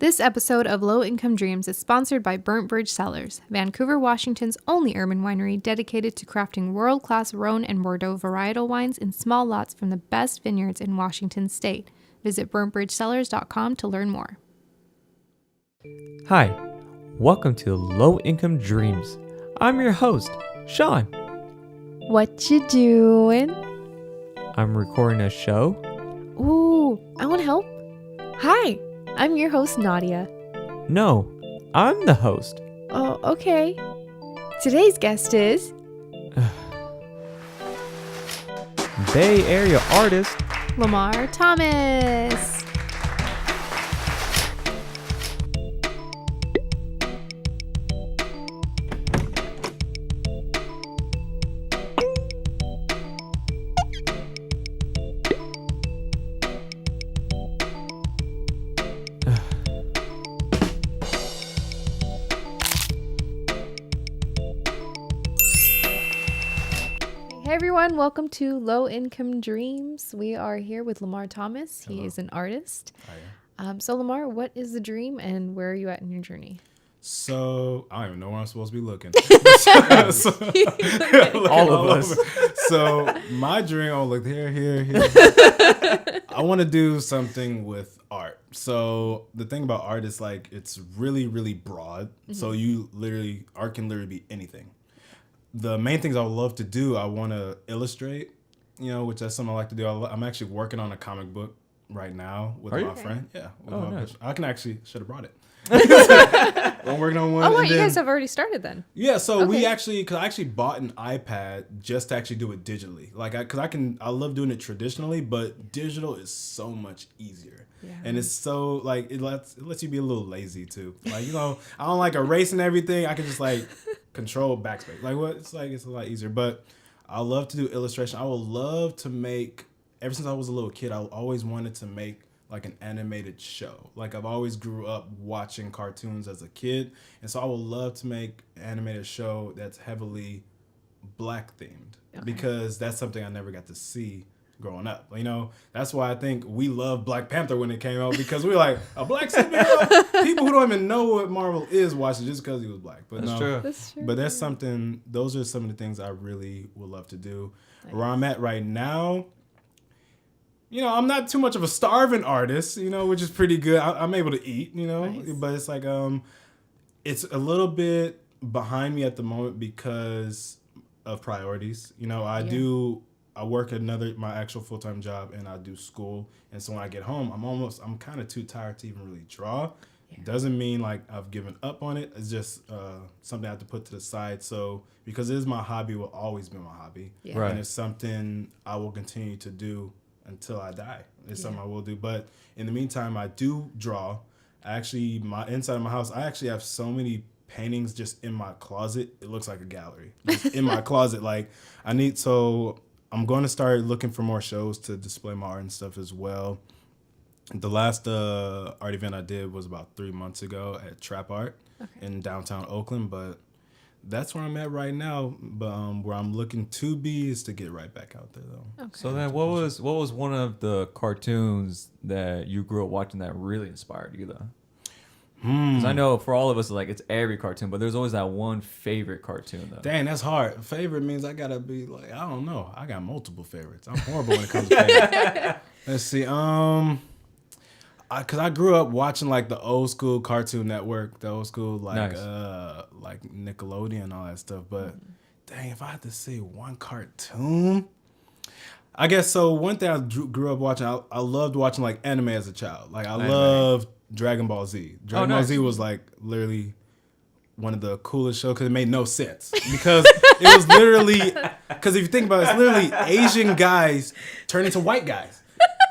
This episode of Low Income Dreams is sponsored by Burnt Bridge Cellars, Vancouver, Washington's only urban winery dedicated to crafting world-class Rhone and Bordeaux varietal wines in small lots from the best vineyards in Washington state. Visit burntbridgecellars.com to learn more. Hi, welcome to Low Income Dreams. I'm your host, Sean. What you doing? I'm recording a show. Ooh, I want to help. Hi, I'm your host, Nadia. No, I'm the host. Oh, okay. Today's guest is... Bay Area artist, LaMarr Thomas. Hey everyone, welcome to Low Income Dreams. We are here with LaMarr Thomas. He is an artist. So LaMarr, what is the dream and where are you at in your journey? So, I don't even know where I'm supposed to be looking. all of us. So, my dream, look here. I want to do something with art. So, the thing about art is like, it's really, really broad. Mm-hmm. So, art can literally be anything. The main things I would love to do, I want to illustrate, which that's something I like to do. I'm actually working on a comic book right now with my friend. Yeah. Nice. I should have brought it. I'm working on one. Oh, you guys have already started then? Yeah, so because I actually bought an iPad just to actually do it digitally. I love doing it traditionally, but digital is so much easier. Yeah. And it's so, it lets you be a little lazy too. I don't like erasing everything. I can just control backspace. It's a lot easier. But I love to do illustration. I would love to make, ever since I was a little kid, I always wanted to make an animated show. I've always grew up watching cartoons as a kid, and so I would love to make an animated show that's heavily Black themed, because that's something I never got to see growing up. That's why I think we loved Black Panther when it came out, because we were like, a Black superhero? People who don't even know what Marvel is watch it just because he was Black. But That's true. But those are some of the things I really would love to do. Nice. Where I'm at right now, I'm not too much of a starving artist, which is pretty good. I'm able to eat, nice. But it's it's a little bit behind me at the moment because of priorities. I work at my actual full-time job, and I do school. And so when I get home, I'm kind of too tired to even really draw. Yeah. Doesn't mean I've given up on it. It's just something I have to put to the side. So because it is my hobby, it will always be my hobby. Yeah. Right. And it's something I will continue to do until I die. It's something I will do. But in the meantime, I do draw. Inside of my house, I actually have so many paintings just in my closet. It looks like a gallery. Just in my closet. I'm going to start looking for more shows to display my art and stuff as well. The last art event I did was about 3 months ago at Trap Art in downtown Oakland, but that's where I'm at right now. But where I'm looking to be is to get right back out there, though. Okay. So then, what was one of the cartoons that you grew up watching that really inspired you, though? Because I know for all of us, it's every cartoon, but there's always that one favorite cartoon, though. Dang, that's hard. Favorite means I gotta be I don't know. I got multiple favorites. I'm horrible when it comes to favorites. Let's see. Because I grew up watching the old school Cartoon Network, the old school nice. Nickelodeon and all that stuff. But dang, if I had to say one cartoon, I guess so. One thing I grew up watching, I loved watching anime as a child. Loved Dragon Ball Z. Dragon Ball Z was literally one of the coolest shows because it made no sense. Because it was literally, because if you think about it, it's literally Asian guys turn into white guys.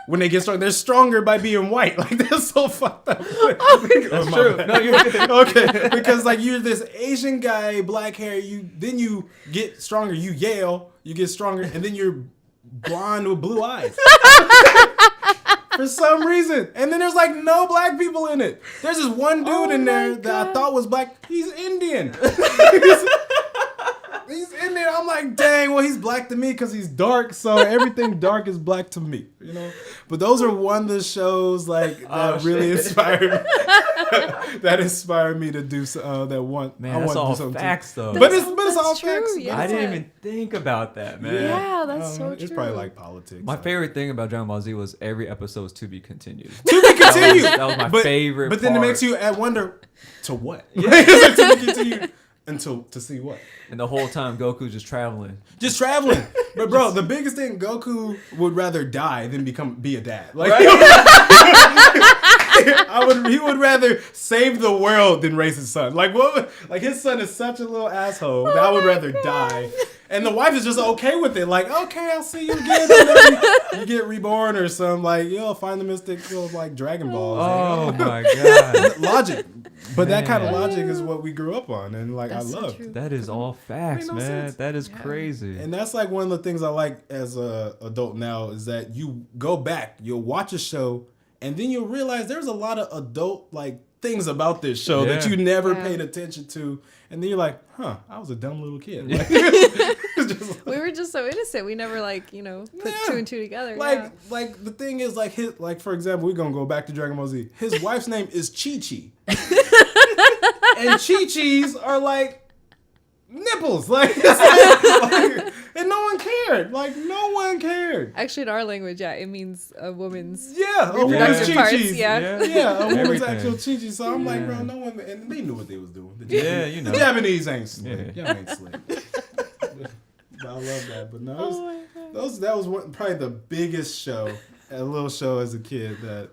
When they get strong, they're stronger by being white. That's so fucked up. That's true. No, you're good. Okay, because you're this Asian guy, black hair. Then you get stronger. You yell. You get stronger, and then you're blonde with blue eyes. For some reason. And then there's no black people in it. There's this one dude in there that I thought was black. He's Indian. He's in there. I'm like, dang. Well, he's black to me because he's dark. So everything dark is black to me. You know. But those are one of the shows like that really inspired me. That inspired me to do that. Want Man, I that's want all to do something facts too. though. But it's all true, facts. yeah. I didn't even think about that, man. Yeah, that's so It's true. probably like politics. My favorite thing about Dragon Ball Z was every episode was to be continued. To be continued. That was my favorite. But then it part. makes you wonder to what? Yeah. It's like, to be continued until to see what? And the whole time Goku's just traveling. Just traveling. But bro, the biggest thing, Goku would rather die than be a dad. Like he would rather save the world than raise his son. Like what? Like his son is such a little asshole that I would rather die. And the wife is just okay with it. Like, okay, I'll see you again. You get reborn or something. Like, find the mystical like Dragon Balls. Oh my god. Logic. But that Man. kind of logic is what we grew up on, and like That's I so love. true. That is all facts, no man. sense. That is crazy. And that's like one of the things I like as a adult now is that you go back, you'll watch a show, and then you'll realize there's a lot of adult like things about this show that Yeah. you never Yeah. paid attention to, and then you're like, huh, I was a dumb little kid. Like, it's just We were just so innocent. We never put Yeah. 2 and 2 together. like the thing is like for example, we're gonna go back to Dragon Ball Z. His wife's name is Chi Chi. And Chi-Chis are like nipples. Like, and no one cared. Like no one cared. Actually, in our language, it means a woman's Yeah, a woman's reproductive parts. Chi-Chis. Yeah. Yeah, a woman's Everything. actual Chi-Chi. So I'm like, Yeah. bro, no one, and they knew what they was doing. Yeah, you know. The Japanese ain't slick. Yeah. Y'all ain't slick. But I love that. But no, Oh my God. that was probably the biggest show, a little show as a kid that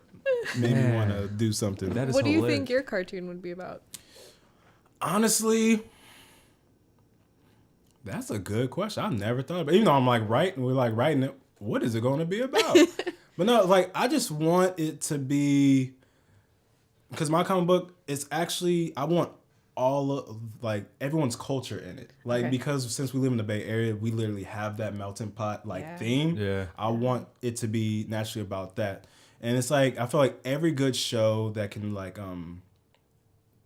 made me Man. want to do something. That is What do you hilarious. think your cartoon would be about? Honestly, that's a good question. I've never thought about it. Even though I'm like we're like writing it, what is it going to be about? But no, like I just want it to be, because my comic book is actually, I want all of like everyone's culture in it. Like, Okay. because since we live in the Bay Area, we literally have that melting pot like Yeah. theme. Yeah. I want it to be naturally about that. And it's like, I feel like every good show that can like,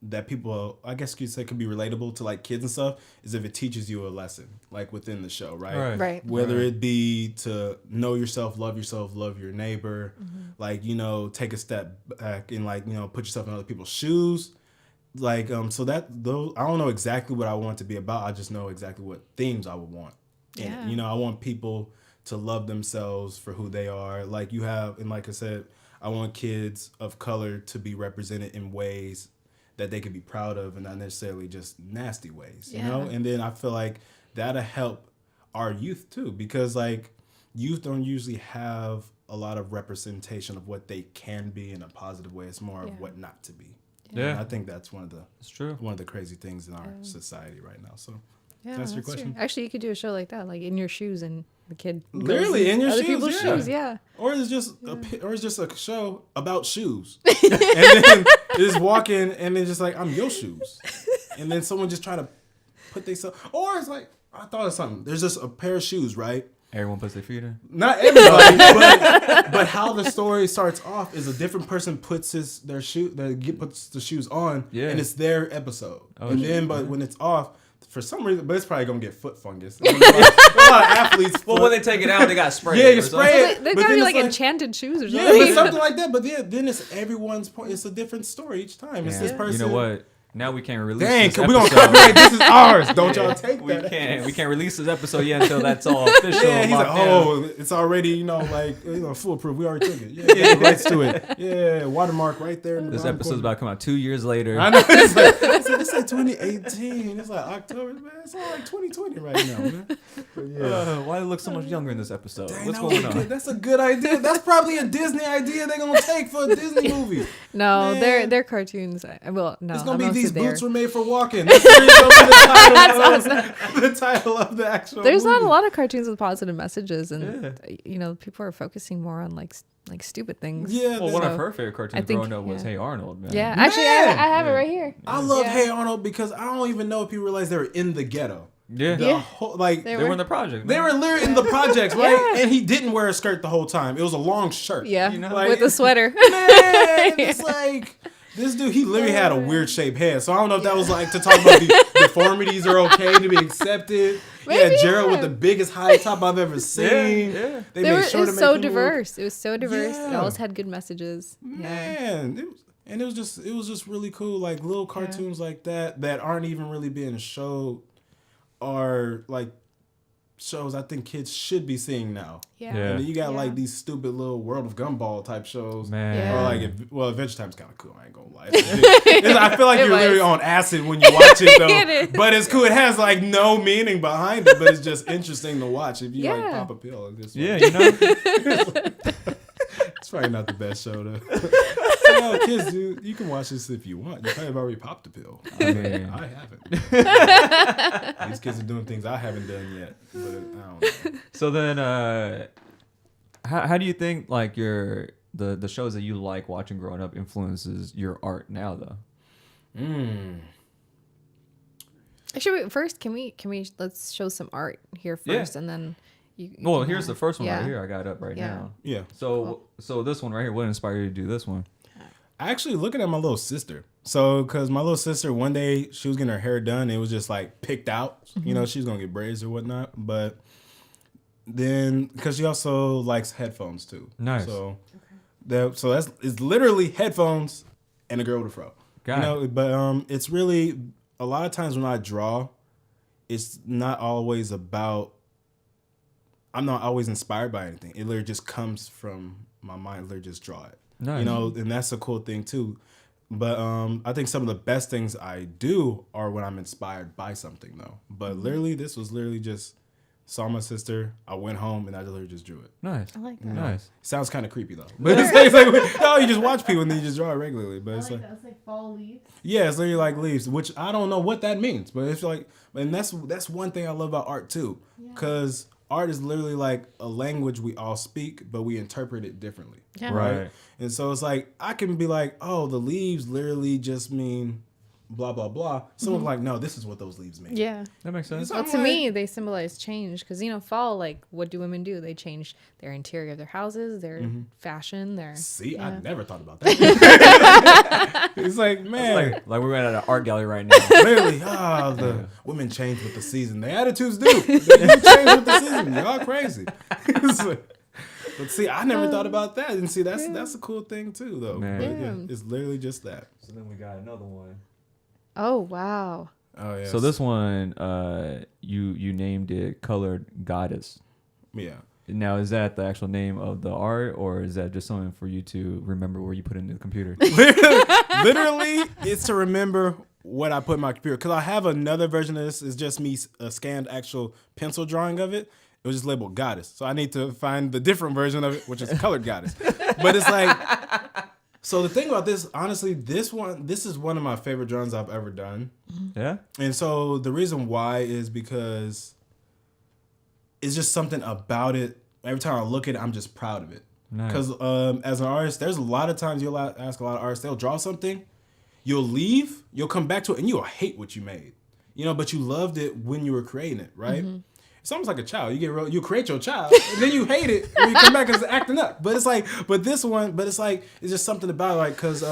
that people, I guess you could say, could be relatable to like kids and stuff, is if it teaches you a lesson like within the show, right? Right. Whether it be to know yourself, love your neighbor, like, take a step back and like, put yourself in other people's shoes. Like, so that those, I don't know exactly what I want it to be about. I just know exactly what themes I would want. Yeah. And, I want people to love themselves for who they are. Like you have, and like I said, I want kids of color to be represented in ways that they could be proud of and not necessarily just nasty ways, you know? And then I feel like that'll help our youth too, because like youth don't usually have a lot of representation of what they can be in a positive way. It's more of what not to be. Yeah. And I think that's It's true. one of the crazy things in our society right now. So Yeah, that's your question. true. Actually, you could do a show like that, like in your shoes, and the kid goes Literally in your other shoes, people's yeah. shoes. Yeah. Or it's just a show about shoes, and then just walking, and then just like, I'm your shoes, and then someone just try to put themselves. Or it's like, I thought of something. There's just a pair of shoes, right? Everyone puts their feet in. Not everybody, but how the story starts off is a different person puts puts the shoes on, Yeah. and it's their episode. Oh, And shit. then, but when it's off, for some reason, but it's probably gonna get foot fungus. There's a lot of athletes. Well, when they take it out, they got sprayed. Yeah, you or spray something. it. They've but got to then be it's like enchanted shoes or something. yeah, but something like that. But then it's everyone's point. It's a different story each time. It's Yeah. this person. You know what? Now we can't release Dang, this we gonna episode. copyright. This is ours. Don't y'all take We that. can't release this episode yet until that's all official. Yeah, he's like, locked down. oh, it's already, foolproof. We already took it. Yeah, rights to it. Yeah, watermark right there. In the This bottom episode's corner. about to come out 2 years later. I know. It's like 2018. It's like October, man. It's all like 2020 right now, man. But yeah. Why do they look so much younger in this episode? Dang, What's that was going good. on? That's a good idea. That's probably a Disney idea they're gonna take for a Disney movie. No, Man. they're cartoons. Well, no, It's gonna be I'm these there. boots were made for walking. That's gonna be the title of the actual. There's not a movie. lot of cartoons with positive messages, and people are focusing more on like stupid things. Yeah, Well, one So, of her favorite cartoons I think- growing up was yeah. Hey Arnold, man. Yeah, actually, I have it right here. I love Yeah. Hey Arnold because I don't even know if people realize they were in the ghetto. Yeah. The Yeah. whole, like They They were in the project. they man. were literally in the projects, right? Yeah. And he didn't wear a skirt the whole time. It was a long shirt. Yeah, You know, like, with a sweater. Man, it's like This dude, he literally had a weird shaped head. So I don't know if that was like to talk about the deformities are okay to be accepted. Maybe, Yeah, Gerald yeah. with the biggest high top I've ever seen. Yeah. They It made was sure to make so him diverse. It was so diverse. It Yeah. always had good messages. Yeah. Man, it was just really cool. Like little cartoons like that aren't even really being showed are like shows I think kids should be seeing now. Yeah. And then you got Yeah. like these stupid little World of Gumball type shows. Man. Yeah. Or like, Adventure Time's kind of cool. I ain't gonna lie. I feel like It you're literally was. on acid when you watch it though. It is. But it's cool. It has like no meaning behind it, but it's just interesting to watch. If you like Yeah. pop a pill, it's just Yeah, like, you know. it's probably not the best show though. So, kids, dude, you can watch this if you want. You probably have already popped a pill. I mean, I haven't. These kids are doing things I haven't done yet, but I don't know. So then, how do you think like the shows that you like watching growing up influences your art now though? Actually, first, can we let's show some art here first, and then you. Well, can, here's the first one yeah. right here. I got up right Yeah. now. Yeah. So this one right here, what inspired you to do this one? Actually, looking at my little sister. So, because my little sister, one day she was getting her hair done. It was just like picked out. You know, she was going to get braids or whatnot. But then, because she also likes headphones too. Nice. So, it's literally headphones and a girl with a fro. Got it. But it's really, a lot of times when I draw, it's not always about, I'm not always inspired by anything. It literally just comes from my mind. Literally just draw it. Nice. You know, and that's a cool thing too. But I think some of the best things I do are when I'm inspired by something though. But literally, this was literally just saw my sister. I went home and I literally just drew it. Nice. I like that. Nice. Sounds kind of creepy though. But it's like no, you just watch people and then you just draw it regularly. But it's like It's like fall leaves. yeah, it's literally like leaves, which I don't know what that means. But it's like, and that's one thing I love about art too, because art is literally like a language we all speak, but we interpret it differently. Yeah. Right. And so it's like, I can be like, oh, the leaves literally just mean blah, blah, blah. Someone's like, no, this is what those leaves mean. Yeah. That makes sense. So Well, I'm to like- me, they symbolize change because, fall, like, what do women do? They change their interior of their houses, their fashion, their. See, Yeah. I never thought about that. It's like, man, Like we're at an art gallery right now. literally, the women change with the season. Their attitudes do. They do change with the season. Y'all crazy. It's like- but see, I never thought about that. And see, that's a cool thing too, though. Man. But, Yeah. it's literally just that. So then we got another one. Oh, wow. Oh, yeah. So this one, you named it Colored Goddess. Yeah. Now, is that the actual name of the art, or is that just something for you to remember where you put it in the computer? Literally, it's to remember what I put in my computer. Because I have another version of this. It's just me a scanned actual pencil drawing of it. It was just labeled Goddess. So I need to find the different version of it, which is Colored Goddess. But it's like, so the thing about this, honestly, this is one of my favorite drawings I've ever done. Yeah. And so the reason why is because it's just something about it. Every time I look at it, I'm just proud of it. Nice. Because as an artist, there's a lot of times you'll ask a lot of artists, they'll draw something, you'll leave, you'll come back to it, and you'll hate what you made. But you loved it when you were creating it, right? It's almost like a child. You create your child, and then you hate it when you come back and it's acting up. But it's like, it's just something about it, like, because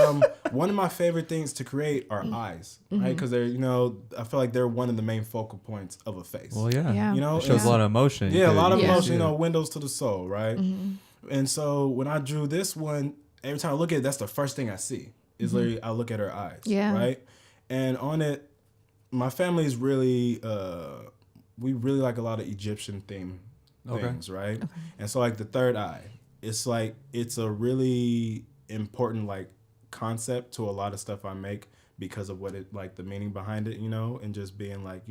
one of my favorite things to create are eyes, right? Because they're, I feel like they're one of the main focal points of a face. Well, yeah. Yeah. It shows a lot of emotion. Yeah, a lot of Yeah. emotion, windows to the soul, right? And so when I drew this one, every time I look at it, that's the first thing I see. Is literally I look at her eyes, Yeah. right? And on it, my family is really, we really like a lot of Egyptian theme things, right? Okay. And so like the third eye, it's like, it's a really important like concept to a lot of stuff I make because of what it, like the meaning behind it, and just being like,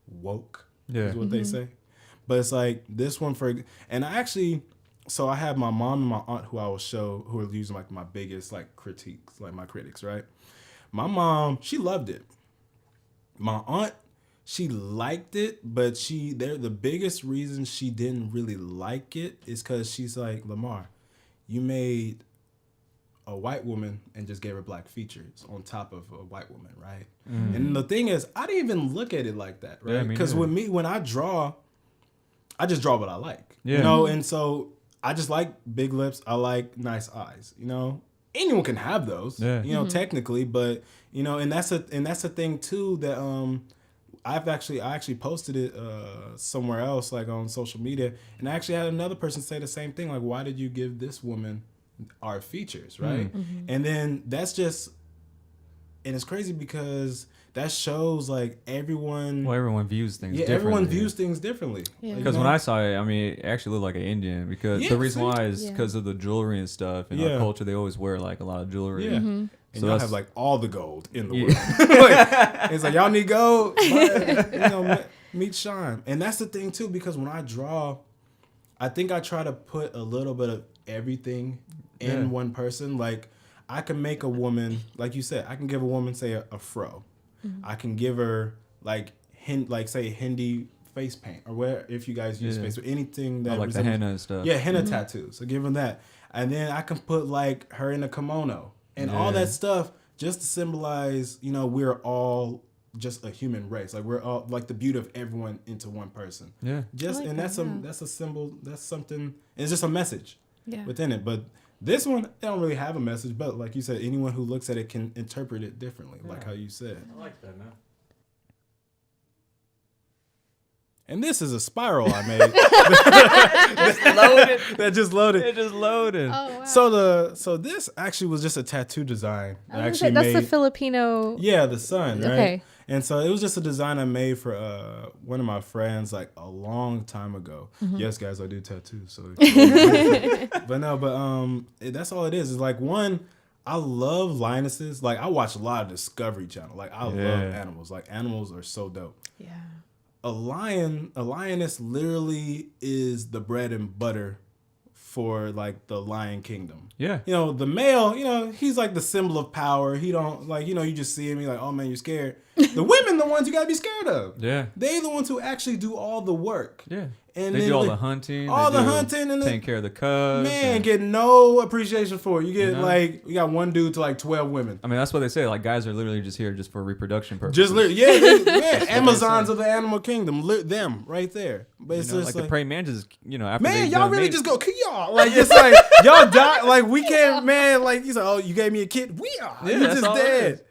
woke is what they say. But it's like this one and I actually, so I have my mom and my aunt who are using like my biggest like critiques, like my critics, right? My mom, she loved it. My aunt, she liked it, but the biggest reason she didn't really like it is because she's like, LaMarr, you made a white woman and just gave her black features on top of a white woman, right? And the thing is, I didn't even look at it like that, right? Because when I draw, I just draw what I like, Yeah. And so I just like big lips. I like nice eyes, anyone can have those, Yeah. you know, technically, but you know, and that's a thing too that I actually posted it somewhere else, like on social media, and I actually had another person say the same thing, like, why did you give this woman our features, right? And then that's just, and it's crazy because that shows like everyone. Well, everyone views things. Yeah, differently. everyone views things differently. Yeah. Because when I saw it, I mean, it actually looked like an Indian. Because Yeah, the reason see? why is Yeah. because of the jewelry and stuff. In our culture, they always wear like a lot of jewelry. Yeah. And So y'all that's- have like all the gold in the world. Like, it's like y'all need gold. Buy, you know, meet Sean. And that's the thing too, because when I draw, I think I try to put a little bit of everything in one person. Like I can make a woman, like you said, I can give a woman say a fro. I can give her like say Hindi face paint or where if you guys use face or anything that like the henna and stuff. Yeah, henna tattoos. So give them that. And then I can put like her in a kimono and all that stuff just to symbolize, you know, we're all just a human race. Like we're all like the beauty of everyone into one person. Yeah. Just like and that, that's a symbol, that's something, it's just a message Yeah. within it. But this one, they don't really have a message, but like you said, anyone who looks at it can interpret it differently, like how you said. I like that, man. And this is a spiral I made. Loaded. That just loaded. It just loaded. Oh, wow. So this actually was just a tattoo design. That I That's actually the made. Filipino. Yeah, the sun, right? Okay. And so it was just a design I made for one of my friends like a long time ago. Yes, guys, I do tattoos. So, that's all it is. It's like I love lionesses. Like I watch a lot of Discovery Channel. Like I love animals. Like animals are so dope. Yeah. A lioness literally is the bread and butter for like the lion kingdom. Yeah. You know, the male, you know, he's like the symbol of power. He don't like, you know, you just see him, you're like, oh man, you're scared. The women, the ones you gotta be scared of. Yeah. They the ones who actually do all the work. Yeah. And they then, do all like, the hunting. all they the do hunting and taking care of the cubs. Man, and- get no appreciation for it. You get You know? like, you got one dude to like 12 women. I mean, that's what they say. Like, guys are literally just here just for reproduction purposes. Just literally, yeah, Amazons of the animal kingdom, them right there. But it's You know, just like the praying mantis, you know, after man, they y'all done really mate- just go, y'all like it's like y'all die, like we can't, man, like he's like, oh, you gave me a kid, we are, Yeah, you that's just all it dead. is.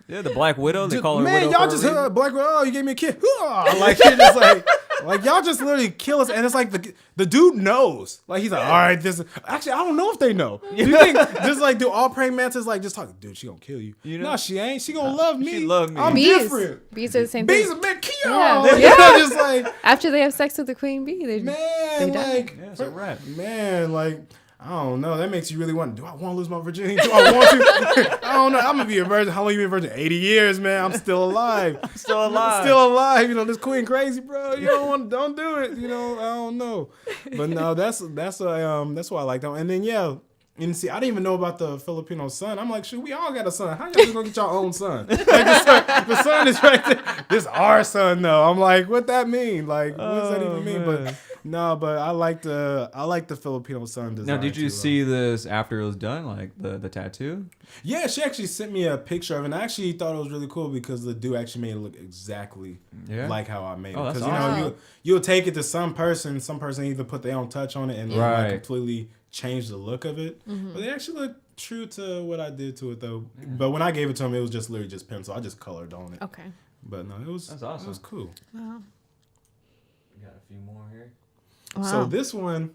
Yeah, the Black Widow, they call her Man, Widow y'all for just a reason. Black Widow, oh, you gave me a kid, like you're just like y'all just literally kill us, and it's like the dude knows, like he's like, all right, this actually I don't know if they know. Do you think just like do all praying mantis like just talk, dude, she gonna kill you? You know? No, she ain't. She gonna love me. she love me. I'm Bees. different. Bees are the same Bees thing. a bit kill. Yeah. You know, just like After they have sex with the queen bee, they man, die. like Yeah, it's a wrap. man, like I don't know. That makes you really want. Do I want to lose my virginity? Do I want to? I don't know. I'm gonna be a virgin. How long you been a virgin? 80 years, man. I'm still alive. Still alive. Still alive. You know, this queen crazy, bro. You don't do it. You know, I don't know. But no, that's why I like them. And then yeah. And see, I didn't even know about the Filipino sun. I'm like, shoot, we all got a son. How y'all just gonna get your own son? Like the sun is right there. This our son, though. I'm like, what that mean? Like, what does that even mean? man. But no, but I like the Filipino sun design. Now, did you too, see this after it was done, like the tattoo? Yeah, she actually sent me a picture of it, and I actually thought it was really cool because the dude actually made it look exactly like how I made it. Oh, that's Because awesome. you'll take it to some person either put their own touch on it and Right. like completely change the look of it. But they actually look true to what I did to it though. But when I gave it to him, it was just literally just pencil. I just colored on it. Okay. But no, it was That's awesome. It was cool. Wow. We got a few more here. Wow. So this one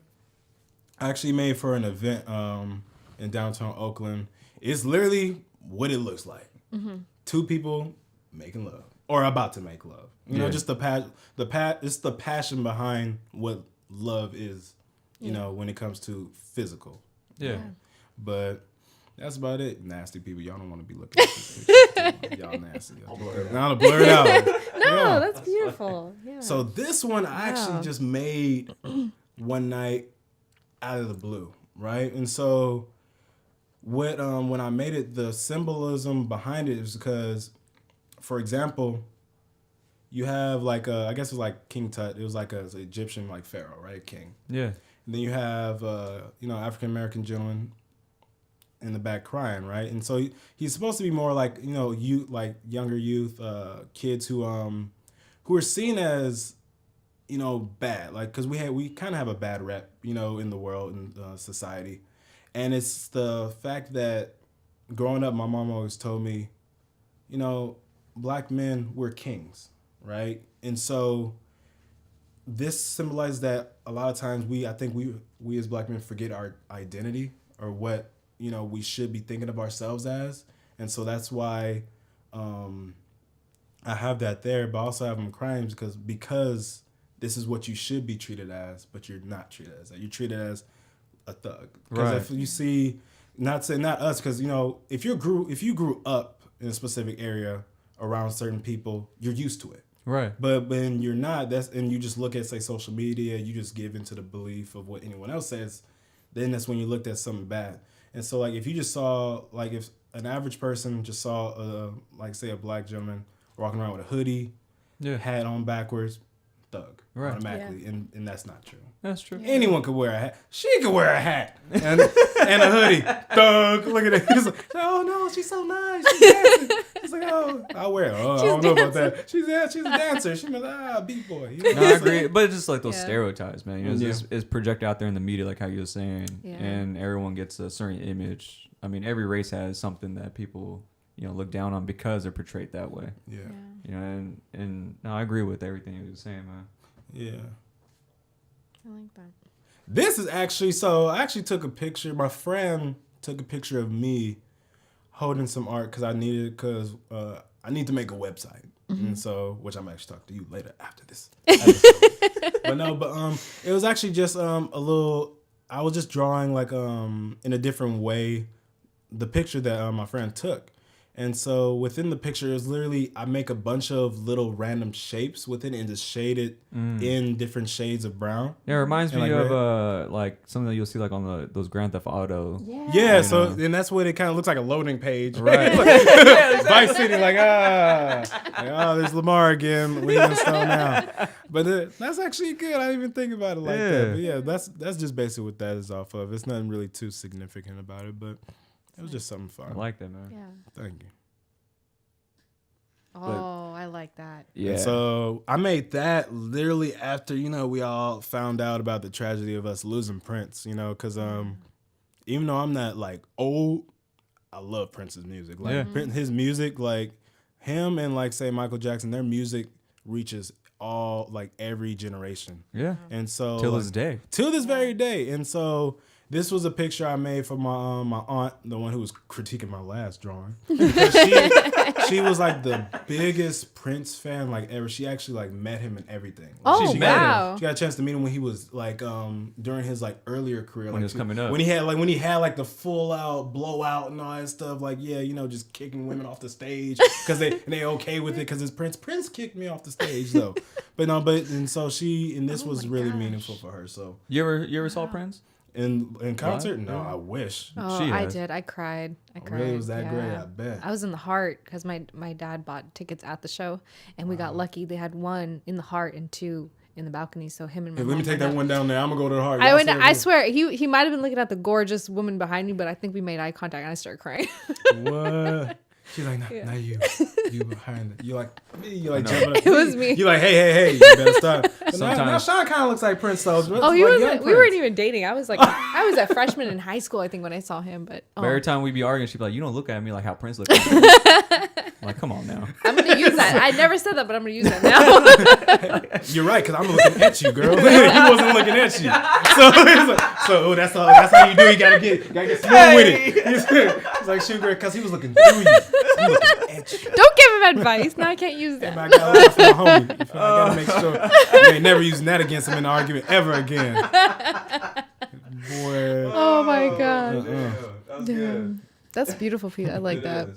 I actually made for an event in downtown Oakland. It's literally what it looks like. Two people making love or about to make love. You know, just it's the passion behind what love is, you know, when it comes to physical. Yeah. But that's about it. Nasty people. Y'all don't want to be looking at this picture. Y'all nasty. I'll blur it out. No, that's beautiful. Yeah. So this one I actually just made one night out of the blue, right? And so what when I made it, the symbolism behind it is because, for example, you have like I guess it was like King Tut. It was like an Egyptian like pharaoh, right? King. Yeah. And then you have African American gentleman in the back crying, right? And so he's supposed to be more like, you know, youth, like younger youth, kids who are seen as, you know, bad, like because we kind of have a bad rep, you know, in the world and society, and it's the fact that growing up, my mom always told me, you know, black men, we're kings, right? And so this symbolizes that a lot of times I think we as black men forget our identity or what, you know, we should be thinking of ourselves as. And so that's why I have that there, but I also have them crying because this is what you should be treated as, but you're not treated as that. You're treated as a thug. Because if you see, not us, because, you know, if you grew up in a specific area around certain people, you're used to it. Right. But when you're not, and you just look at, say, social media, you just give into the belief of what anyone else says, then that's when you looked at something bad. And so, like, if you just saw, like, if an average person just saw, like, say, a black gentleman walking around with a hoodie, hat on backwards, thug, automatically. And that's not true. That's true. Yeah. Anyone could wear a hat. She could wear a hat and a hoodie. Thug. Look at it. He's like, oh no, she's so nice. She's dancing. He's like, oh, I'll wear it. Oh, I don't know about that. She's a dancer. She's like, beat boy. You know no, I agree. But it's just like those stereotypes, man. You know, it's projected out there in the media, like how you were saying, and everyone gets a certain image. I mean, every race has something that people, you know, look down on because they're portrayed that way. Yeah. You know, and no, I agree with everything you were saying, man. Yeah. I like that. This is actually, so I actually took a picture. My friend took a picture of me holding some art because I need to make a website. Mm-hmm. And so, which I'm actually talking to you later after this. But it was actually just a little, I was just drawing like in a different way the picture that my friend took. And so within the picture is literally, I make a bunch of little random shapes within it and just shade it in different shades of brown. Yeah, it reminds me of like something that you'll see like on those Grand Theft Auto. Yeah. So and that's what it kind of looks like, a loading page. Right. Vice City, like there's LaMarr again. We in stone now. But that's actually good. I didn't even think about it like that. But yeah, that's just basically what that is off of. It's nothing really too significant about it, but it was just something fun. I like that, man. Yeah. Thank you. Oh, I like that. Yeah. And so I made that literally after, you know, we all found out about the tragedy of us losing Prince, you know, because even though I'm not like old, I love Prince's music. Like his music, like him and like say Michael Jackson, their music reaches all like every generation. Yeah. And so till this day. Till this very day. And so this was a picture I made for my my aunt, the one who was critiquing my last drawing. She was like the biggest Prince fan like ever. She actually like met him and everything. Like, she wow! She got a chance to meet him when he was like during his like earlier career, when like, he was coming up. When he had like the full out blowout and all that stuff. Like you know, just kicking women off the stage because they okay with it because it's Prince. Prince kicked me off the stage though, but so this was really meaningful for her. So you ever saw Prince? In concert? No, I wish. Oh, I did. I cried. Really? Was that great? I bet. I was in the Heart because my dad bought tickets at the show, and we got lucky. They had one in the Heart and two in the balcony. So him and my mom let me take that one down there. I'm gonna go to the Heart. I swear he might have been looking at the gorgeous woman behind me, but I think we made eye contact and I started crying. What? She's like, not you. You behind it. You like jumping up. It was me. You like, hey, you better stop. Now Sean kind of looks like Prince though. Oh, he was. We weren't even dating. I was a freshman in high school, I think, when I saw him. But every time we'd be arguing, she'd be like, "You don't look at me like how Prince looks." I'm like, come on now. I'm gonna use that. I never said that, but I'm gonna use that now. You're right, because I'm looking at you, girl. He wasn't looking at you. So that's how you do. You gotta get smooth with it. He's like, shoot, girl, because he was looking through you. I'm looking at you. Don't give him advice. No, I can't use that. I gotta look for my homie. I gotta make sure you ain't never using that against him in an argument ever again. Boy. Oh my god. That was that's beautiful, Pete. I like that.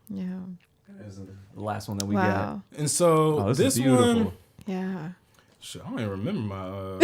Yeah. That is the last one that we got. And so this one. Yeah. Shit, I don't even remember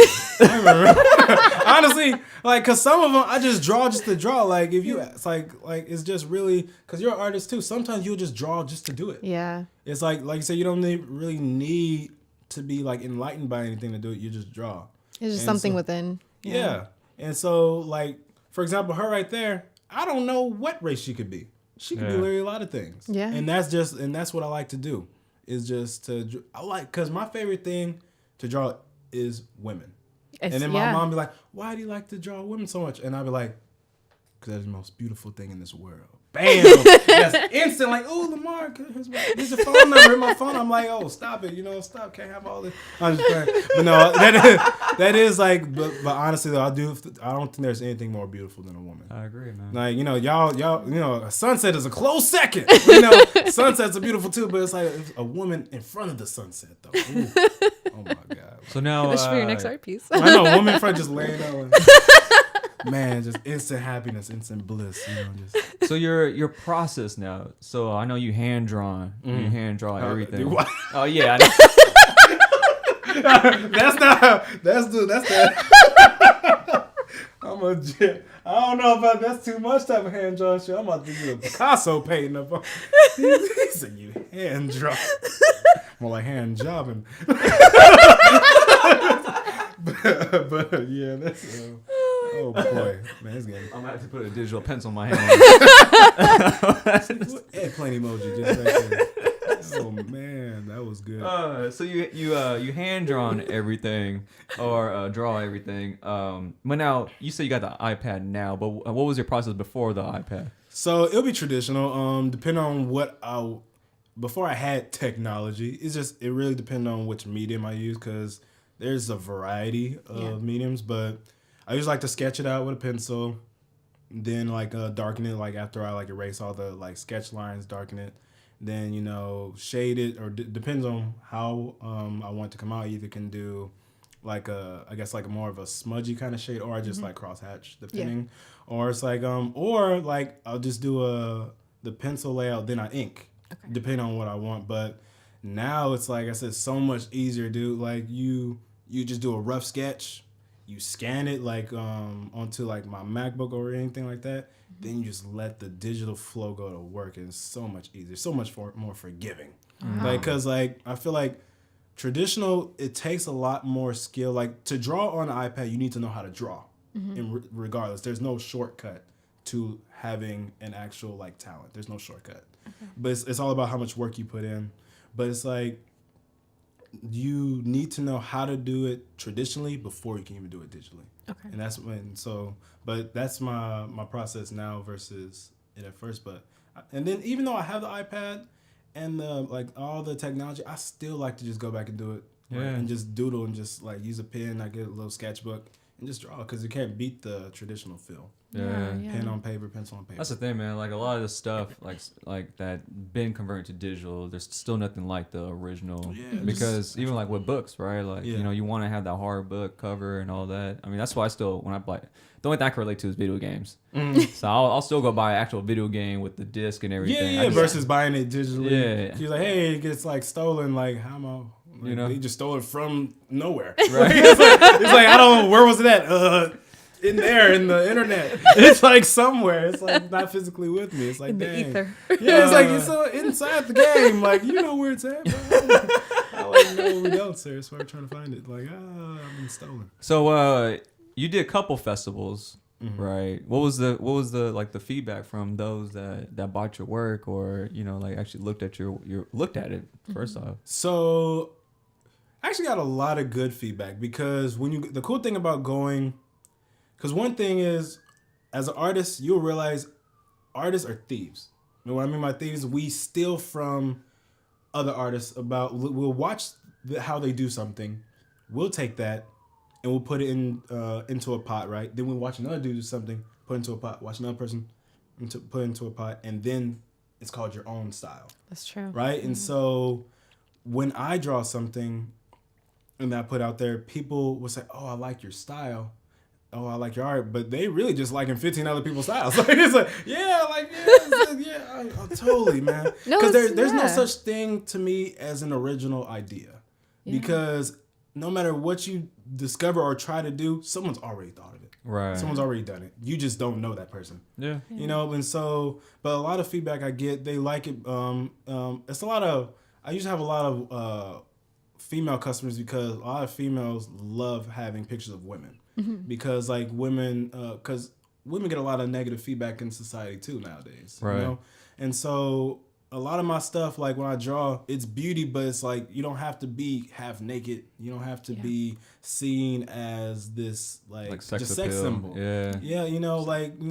honestly, like, cause some of them I just draw just to draw. Like if you, it's like it's just really, cause you're an artist too. Sometimes you'll just draw just to do it. Yeah. It's like you said, you don't really need to be like enlightened by anything to do it. You just draw. It's just something within. Yeah. And so like, for example, her right there, I don't know what race she could be. She could be literally a lot of things. Yeah. And that's what I like to do. Is just cause my favorite thing to draw is women. And then my mom be like, why do you like to draw women so much? And I'd be like, because that's the most beautiful thing in this world. bam, that's instant. Like, oh, LaMarr, here's your phone number. Here's my phone. I'm like, oh, stop it. Stop. Can't have all this. I'm just playing. But no, that is like. But honestly, though, I don't think there's anything more beautiful than a woman. I agree, man. Like, y'all, a sunset is a close second. Sunsets are beautiful too, but it's like a woman in front of the sunset, though. Ooh. Oh my God. So now, That should be your next art piece. I know, a woman in front just laying out. Man, just instant happiness, instant bliss. Just. So your process now. So I know you hand drawn. You hand draw everything. Oh yeah. That's not. That's that. I'm a. I don't know about that's too much type of hand drawn shit. I'm about to do a Picasso painting up. He said you hand draw. More like hand jobbing. but yeah, that's. Oh boy, man, this game. I'm gonna have to put a digital pencil in my hand. Airplane emoji just right there. Oh man, that was good. So you hand drawn everything or draw everything. But now you say you got the iPad now, but what was your process before the iPad? So it'll be traditional. Depending on before I had technology, it really depended on which medium I use because there's a variety of mediums, but I usually like to sketch it out with a pencil, then darken it after I erase all the sketch lines, darken it, then shade it or depends on how I want it to come out. I either can do I guess more of a smudgy kind of shade, or I just crosshatch depending, or it's or I'll just do the pencil layout, then I ink, depending on what I want. But now it's like I said, so much easier, dude. You just do a rough sketch. You scan it onto my MacBook or anything like that. Then you just let the digital flow go to work, and it's so much easier, so much more forgiving. Because I feel like traditional, it takes a lot more skill. To draw on an iPad, you need to know how to draw. And regardless, there's no shortcut to having an actual talent. There's no shortcut. But it's all about how much work you put in. But it's you need to know how to do it traditionally before you can even do it digitally. Okay. And that's but that's my process now versus it at first. And then even though I have the iPad and all the technology, I still like to just go back and do it. Right? And just doodle and just use a pen. I get a little sketchbook and just draw, because you can't beat the traditional feel. Pen on paper, pencil on paper. That's the thing, man. A lot of the stuff like that been converted to digital, there's still nothing like the original. Because even with books, right? You want to have that hard book cover and all that. I mean, that's why I still, when I buy, the only thing I can relate to is video games. So I'll still go buy an actual video game with the disc and everything. Versus buying it digitally. Yeah. You're hey, it gets stolen. How am I? They just stole it from nowhere. Right. It's I don't know, where was it at? In there, in the internet. It's somewhere. It's not physically with me. It's in the dang. ether. Yeah, it's it's inside the game. You know where it's at. No, we don't, sir. So we're trying to find it. I've been stolen. So you did a couple festivals, right? What was the feedback from those that bought your work, or actually looked at looked at it first off? So I actually got a lot of good feedback, because the cool thing about going. Because one thing is, as an artist, you'll realize artists are thieves. You know what I mean by thieves? We steal from other artists. We'll watch how they do something. We'll take that and we'll put it into a pot, right? Then we'll watch another dude do something, put it into a pot. Watch another person put it into a pot. And then it's called your own style. That's true. Right? Mm-hmm. And so when I draw something and I put out there, people will say, oh, I like your style. Oh, I like your art, but they really just liking 15 other people's styles. Totally, man. Because there's no such thing to me as an original idea, because no matter what you discover or try to do, someone's already thought of it. Right. Someone's already done it. You just don't know that person. Yeah. And so, but a lot of feedback I get, they like it. It's a lot of. I used to have a lot of female customers, because a lot of females love having pictures of women. Because women get a lot of negative feedback in society too nowadays, right? And so a lot of my stuff, like when I draw, it's beauty, but it's like you don't have to be half naked. You don't have to be seen as this like sex just sex appeal. symbol. Yeah.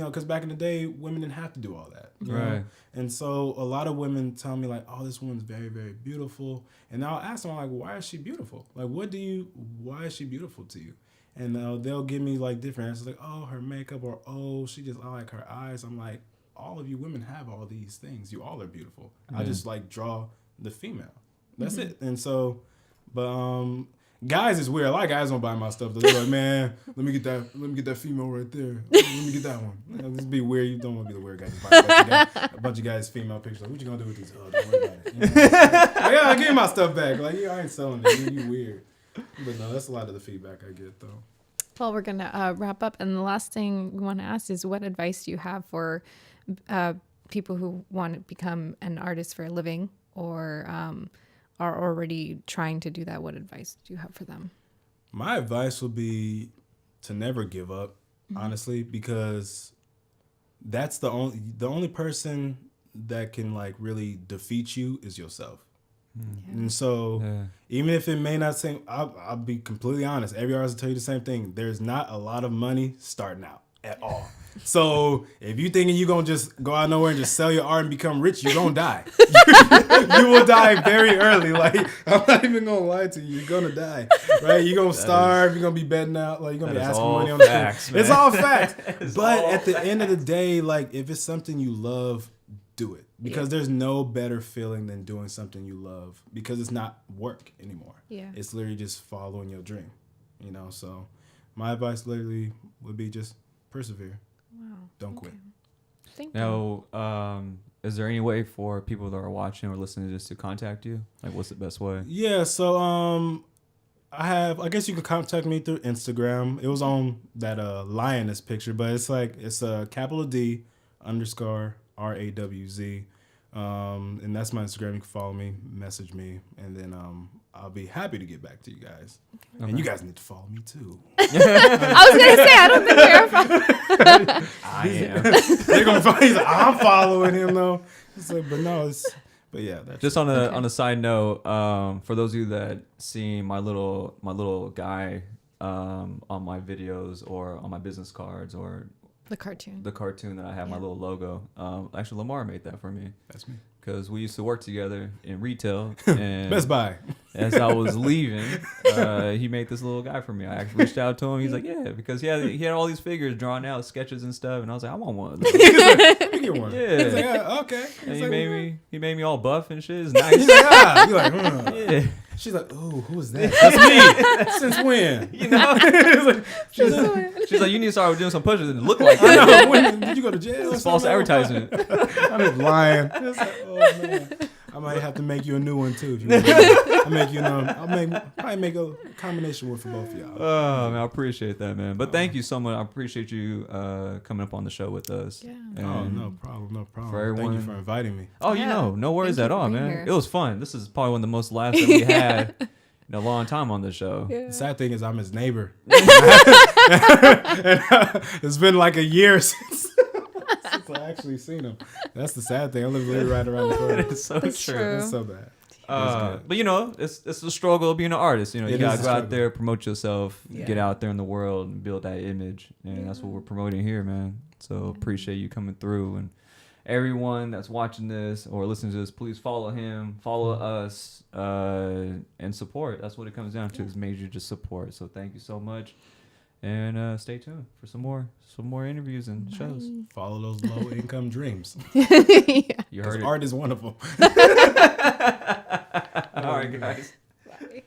Because back in the day, women didn't have to do all that. You Right. know? And so a lot of women tell me like, oh, this woman's very, very beautiful. And I'll ask them like, why is she beautiful? Like, why is she beautiful to you? And they'll give me like different answers like, oh, her makeup, or oh, I like her eyes. I'm like, all of you women have all these things. You all are beautiful. I just like draw the female. That's it. And so, but guys is weird. A lot of guys don't buy my stuff. They're like, man, let me get that female right there. Let me get that one. You know, this be weird. You don't want to be the weird guy. Just buy a bunch of guys female pictures. Like, what you gonna do with these? Oh, don't worry about it. You know, like, yeah, give me my stuff back. Like, yeah, I ain't selling it. You weird. But no, that's a lot of the feedback I get though. Well, we're gonna wrap up, and the last thing we want to ask is, what advice do you have for people who want to become an artist for a living, or are already trying to do that? What advice do you have for them? My advice would be to never give up, honestly, because that's the only person that can like really defeat you is yourself. And so even if it may not seem, I'll be completely honest, every artist will tell you the same thing. There's not a lot of money starting out at all. So if you thinking you're going to just go out nowhere and just sell your art and become rich, you're going to die. You will die very early. Like, I'm not even going to lie to you. You're going to die, right? You're going to starve. You're going to be bedding out. Like, you're going to be asking money on the street. It's all facts. But at the end of the day, like, if it's something you love, do it. Because there's no better feeling than doing something you love, because it's not work anymore. Yeah. It's literally just following your dream, you know? So my advice literally would be just persevere. Wow. Don't quit. Thank you. Now, is there any way for people that are watching or listening to this to contact you? Like, what's the best way? Yeah, so I guess you could contact me through Instagram. It was on that lioness picture, but it's a capital D _ RAWZ. And that's my Instagram. You can follow me, message me, and then I'll be happy to get back to you guys. Okay. And you guys need to follow me too. I was gonna say, I don't think they're following. I am. They're gonna follow. He's like, I'm following him though. It's like, but yeah. That's just on a side note, for those of you that seen my little guy on my videos or on my business cards or the cartoon that I have, my little logo. Actually, LaMarr made that for me. That's me. Because we used to work together in retail. And Best Buy. As I was leaving, he made this little guy for me. I actually reached out to him. He's like, yeah, because he had all these figures drawn out, sketches and stuff. And I was like, I want one of those. He's like, let me get one. Yeah. He's like, yeah, okay. And He's he made me all buff and shit. It's nice. He's like, ah. You're like, yeah. She's like, ooh, who is that? That's me. Since when? You know? She's like, you need to start doing some pushes and look like that. I know. When did you go to jail? It's false advertisement. I'm just lying. It's like, oh man, I might have to make you a new one too if you want. I'll make you probably make a combination one for both of y'all. Oh man, I appreciate that, man. But thank you so much. I appreciate you coming up on the show with us. Yeah. Oh, no problem. For everyone, thank you for inviting me. Oh, no worries at all, man. Here. It was fun. This is probably one of the most laughs that we had in a long time on the show. Yeah. The sad thing is I'm his neighbor. It's been like a year since I actually seen him. That's the sad thing. I live literally right around the corner. It's so true. It's so bad. But it's the struggle of being an artist. You know, you gotta go out there, promote yourself, Yeah. get out there in the world, and build that image. And that's what we're promoting here, man. So appreciate you coming through. And everyone that's watching this or listening to this, please follow him, follow us, and support. That's what it comes down to, is major just support. So thank you so much. And stay tuned for some more interviews and shows. Follow those low income dreams. Yeah. You heard it. Art is one of them. All right, guys. Bye.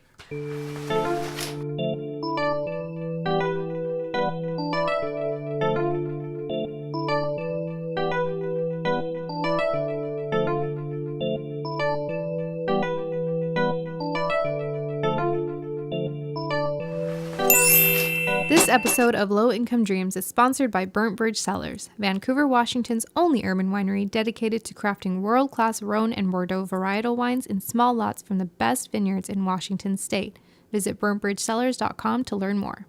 This episode of Low Income Dreams is sponsored by Burnt Bridge Cellars, Vancouver, Washington's only urban winery dedicated to crafting world-class Rhone and Bordeaux varietal wines in small lots from the best vineyards in Washington state. Visit burntbridgecellars.com to learn more.